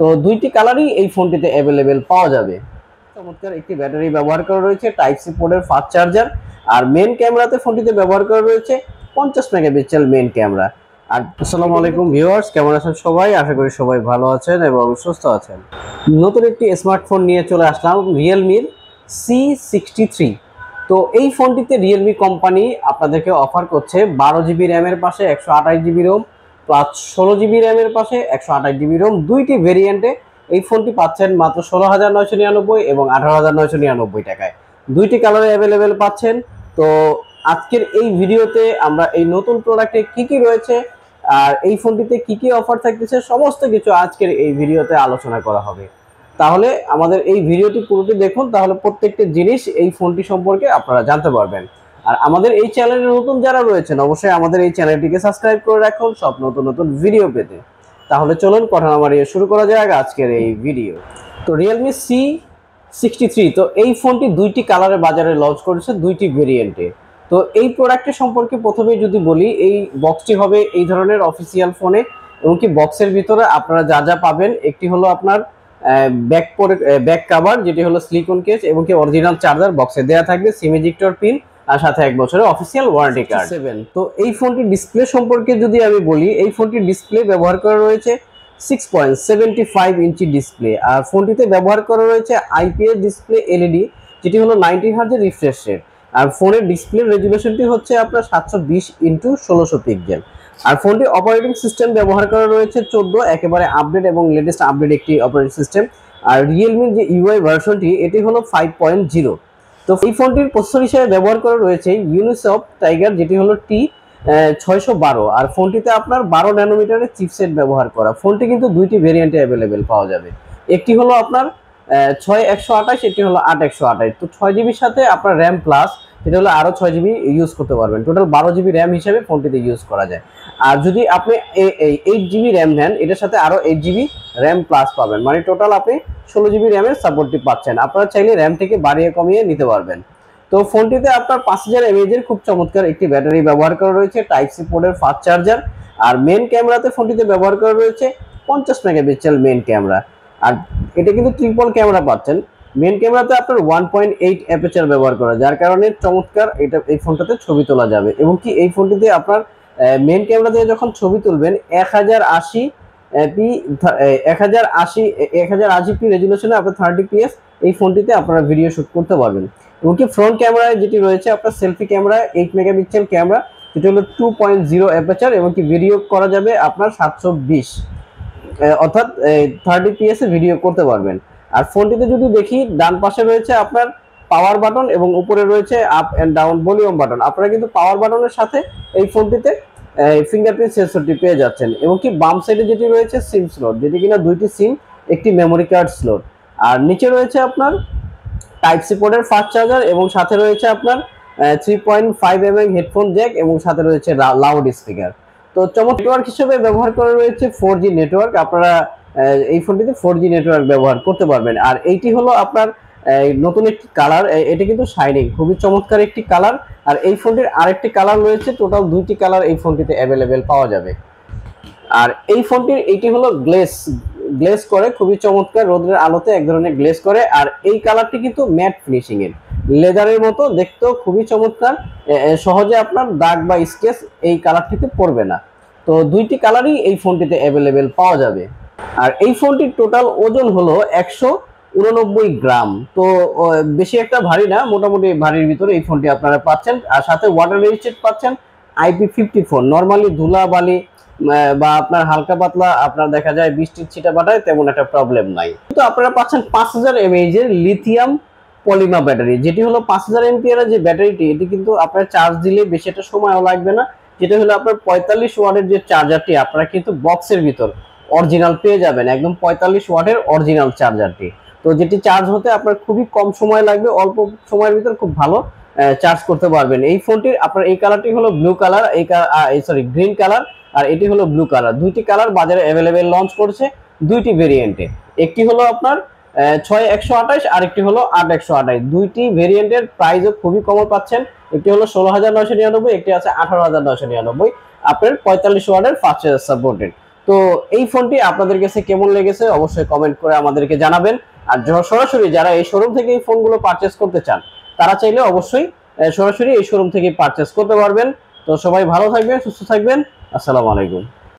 তো দুইটি কালারই এই ফোনটিতে অ্যাভেলেবেল পাওয়া যাবে। চমৎকার একটি ব্যাটারি ব্যবহার করা রয়েছে, টাইপ সি পোর্টের ফাস্ট চার্জার। আর মেন ক্যামেরাতে ফোনটিতে ব্যবহার করা রয়েছে 50 মেগাপিক্সেল মেন ক্যামেরা। আর আসসালামু আলাইকুম ভিউয়ার্স, কেমন আছেন সবাই? আশা করি সবাই ভালো আছেন এবং সুস্থ আছেন। নতুন একটি স্মার্টফোন নিয়ে চলে আসলাম, রিয়েলমির C63। তো এই ফোনটিতে রিয়েলমি কোম্পানি আপনাদেরকে অফার করছে 12 জিবি র্যামের পাশে 128 জিবি রোম, প্লাস 16 জিবি র্যামের পাশে 128 জিবি রোম। দুইটি ভেরিয়েন্টে এই ফোনটি পাচ্ছেন মাত্র 16,999 এবং 18,999 টাকায়। দুইটি কালারে অ্যাভেলেবেল পাচ্ছেন। তো আজকের এই ভিডিওতে আমরা এই নতুন প্রোডাক্টে কি কি রয়েছে আর এই ফোনটিতে কি কি অফার থাকতেছে সমস্ত কিছু আজকের এই ভিডিওতে আলোচনা করা হবে। তাহলে আমাদের এই ভিডিওটি পুরোটি দেখুন, তাহলে প্রত্যেকটি জিনিস এই ফোনটি সম্পর্কে আপনারা জানতে পারবেন। আর আমাদের এই চ্যানেলে নতুন যারা রয়েছেন অবশ্যই আমাদের এই চ্যানেলটিকে সাবস্ক্রাইব করে রাখুন সব নতুন নতুন ভিডিও পেতে। তাহলে চলুন কথা না বাড়িয়ে শুরু করা যাক আজকের এই ভিডিও। তো রিয়েলমি C63, তো এই ফোনটি দুইটি কালারে বাজারে লঞ্চ করেছে, দুইটি ভেরিয়েন্টে। তো এই প্রোডাক্টের সম্পর্কে প্রথমে যদি বলি, এই বক্সটি হবে এই ধরনের অফিসিয়াল ফোনে, এবং কি বক্সের ভিতরে আপনারা যা যা পাবেন, একটি হলো আপনার ব্যাক কভার যেটি হলো সিলিকন কেস, এবং কি অরিজিনাল চার্জার বক্সে দেওয়া থাকবে, সিম এজেক্টর পিন, আর সাথে 1 বছরের অফিসিয়াল ওয়ারেন্টি কার্ড। তো এই ফোনটির ডিসপ্লে সম্পর্কে যদি আমি বলি, এই ফোনটির ডিসপ্লে ব্যবহার করা রয়েছে 6.75 ইঞ্চি ডিসপ্লে। আর ফোনটিতে ব্যবহার করা রয়েছে আইপিএস ডিসপ্লে এলইডি, যেটি হলো 90 হার্জ রিফ্রেশ রেট। আর ফোনের ডিসপ্লে রেজুলেশনটি হচ্ছে আপনার 720x1600 পিক্সেল। আর ফোনটি অপারেটিং সিস্টেম ব্যবহার করা রয়েছে 14, একেবারে আপডেট এবং লেটেস্ট আপডেট একটি অপারেটিং সিস্টেম। আর রিয়েলমির যে ইউআই ভার্সনটি এটি হলো 5.0। তো এই ফোনটির প্রসেসর হিসেবে ব্যবহার করা রয়েছে ইউনিসফট টাইগার, যেটি হলো T612। আর ফোনটিতে আপনার 12 ন্যানোমিটারের চিপসেট ব্যবহার করা। ফোনটি কিন্তু দুইটি ভেরিয়েন্টে অ্যাভেলেবেল পাওয়া যাবে, একটি হলো আপনার 6 128, একটি হলো 8 128। তো 6 জিবির সাথে আপনার র্যাম প্লাস, যেটা হলো আরো 6 জিবি ইউজ করতে পারবেন। টোটাল 12 জিবি র্যাম হিসেবে ফোনটিতে ইউজ করা যায়। আর যদি আপনি 8 জিবি র্যাম নেন, এটার সাথে আরো 8 জিবি র্যাম প্লাস পাবেন, মানে টোটাল আপনি 16 জিবি র্যামের সাপোর্টটি পাচ্ছেন। আপনারা চাইলে র্যাম থেকে বাড়িয়ে কমিয়ে নিতে পারবেন। তো ফোনটিতে আপনার 5000 এমএএইচ খুব চমৎকার একটি ব্যাটারি ব্যবহার করা রয়েছে, টাইপ সি পোর্টের ফাস্ট চার্জার। আর মেন ক্যামেরাতে ফোনটিতে ব্যবহার করা রয়েছে 50 মেগাপিক্সেল মেন ক্যামেরা। আর এটা কিন্তু ট্রিপল ক্যামেরা পাচ্ছেন। মেন ক্যামেরাতে আপনার 1.8 অ্যাপারচার ব্যবহার করা, যার কারণে চমৎকার এটা এই ফোনটাতে ছবি তোলা যাবে। এবং কি এই ফোনটিতে আপনার মেন ক্যামেরা দিয়ে যখন ছবি তুলবেন 1080 পি 1080p রেজুলেশনে আপনার 30 fps এই ফোনটিতে আপনারা ভিডিও শুট করতে পারবেন। এবং কি ফ্রন্ট ক্যামেরায় যেটি রয়েছে আপনার সেলফি ক্যামেরা 8 মেগাপিক্সেল ক্যামেরা, যেটি হলো 2.0 অ্যাপারচার, এবং কি ভিডিও করা যাবে আপনার 720, অর্থাৎ 30 fps এ ভিডিও করতে পারবেন। আর ফোনটিতে যদি দেখি, ডান পাশে রয়েছে আপনার পাওয়ার বাটন এবং উপরে রয়েছে up and down volume button. আপনারা কিন্তু পাওয়ার বাটনের সাথে এই ফোনটিতে ফিঙ্গারপ্রিন্ট সেন্সরটি পেয়ে যাচ্ছেন। এবং কি বাম সাইডে যেটি রয়েছে সিম স্লট, যেটি কিনা দুইটি সিম, একটি মেমোরি কার্ড স্লট। আর নিচে রয়েছে আপনার টাইপ সি পোর্টের ফাস্ট চার্জার, এবং সাথে রয়েছে আপনার 3.5 mm হেডফোন জ্যাক, এবং সাথে রয়েছে লাউড স্পিকার। তো চমৎকার নেটওয়ার্ক হিসেবে ব্যবহার করা রয়েছে 4G নেটওয়ার্ক। আপনারা এই ফোনটিতে 4G নেটওয়ার্ক ব্যবহার করতে পারবেন। আর এইটি হলো আপনার নতুন একটি কালার, এটি কিন্তু শাইনিং, খুবই চমৎকার একটি কালার। আর এই ফোনটির আরেকটি কালার রয়েছে, টোটাল দুইটি কালার এই ফোনটিতে অ্যাভেলেবেল পাওয়া যাবে। আর এই ফোনটির এটি হলো গ্লেজ করে, খুবই চমৎকার, রোদের আলোতে এক ধরনের গ্লেজ করে। আর এই কালারটি কিন্তু ম্যাট ফিনিশিং এর, লেদারের মতো দেখতেও খুবই চমৎকার। সহজে আপনার দাগ বা স্কেচ এই কালারটিতে পড়বে না। তো দুইটি কালারই এই ফোনটিতে অ্যাভেলেবেল পাওয়া যাবে। আর এই ফোনটির টোটাল ওজন হলো 189 গ্রাম। তো বেশি একটা ভারী না, মোটামুটি ভারীর ভিতরে এই ফোনটি আপনারা পাচ্ছেন। আর সাথে ওয়াটার রেজিস্ট্যান্ট পাচ্ছেন IP54। নর্মালি ধুলা বালি বা আপনার হালকা পাতলা আপনার দেখা যায় বৃষ্টির ছিটা পাটায় তেমন একটা প্রবলেম নাই। কিন্তু আপনারা পাচ্ছেন 5000 mAh এর লিথিয়াম পলিমার ব্যাটারি, যেটি হলো 5000 mAh যে ব্যাটারিটি, এটি কিন্তু আপনার চার্জ দিলে বেশি একটা সময়ও লাগবে না। যেটা হলো আপনার 45 ওয়াটের যে চার্জারটি আপনারা কিন্তু বক্সের ভিতর অরিজিনাল পেয়ে যাবেন, একদম 45 ওয়াটের অরিজিনাল চার্জারটি। তো যেটি চার্জ হতে আপনার খুবই কম সময় লাগবে, অল্প সময়ের ভিতর খুব ভালো চার্জ করতে পারবেন। এই ফোনটির আপনার এই কালারটি হলো ব্লু কালার, গ্রিন কালার, আর এটি হলো ব্লু কালার। দুইটি কালার বাজারে অ্যাভেলেবেল লঞ্চ করছে দুইটি ভেরিয়েন্টে। একটি হলো আপনার 6 128, আর একটি হলো 8 128। দুইটি ভেরিয়েন্টের প্রাইসও খুবই কম পাচ্ছেন। একটি হলো 16,999, একটি আছে 18,999। আপনার 45 ওয়াটের ফাস্ট চার্জ সাপোর্টেড। তো এই ফোনটি আপনাদের কাছে কেমন লেগেছে অবশ্যই কমেন্ট করে আমাদেরকে জানাবেন। আর সরাসরি যারা এই শোরুম থেকে এই ফোনগুলো পারচেস করতে চান তারা চাইলে অবশ্যই সরাসরি এই শোরুম থেকে পারচেস করতে পারবেন। তো সবাই ভালো থাকবেন, সুস্থ থাকবেন। আসসালামু আলাইকুম।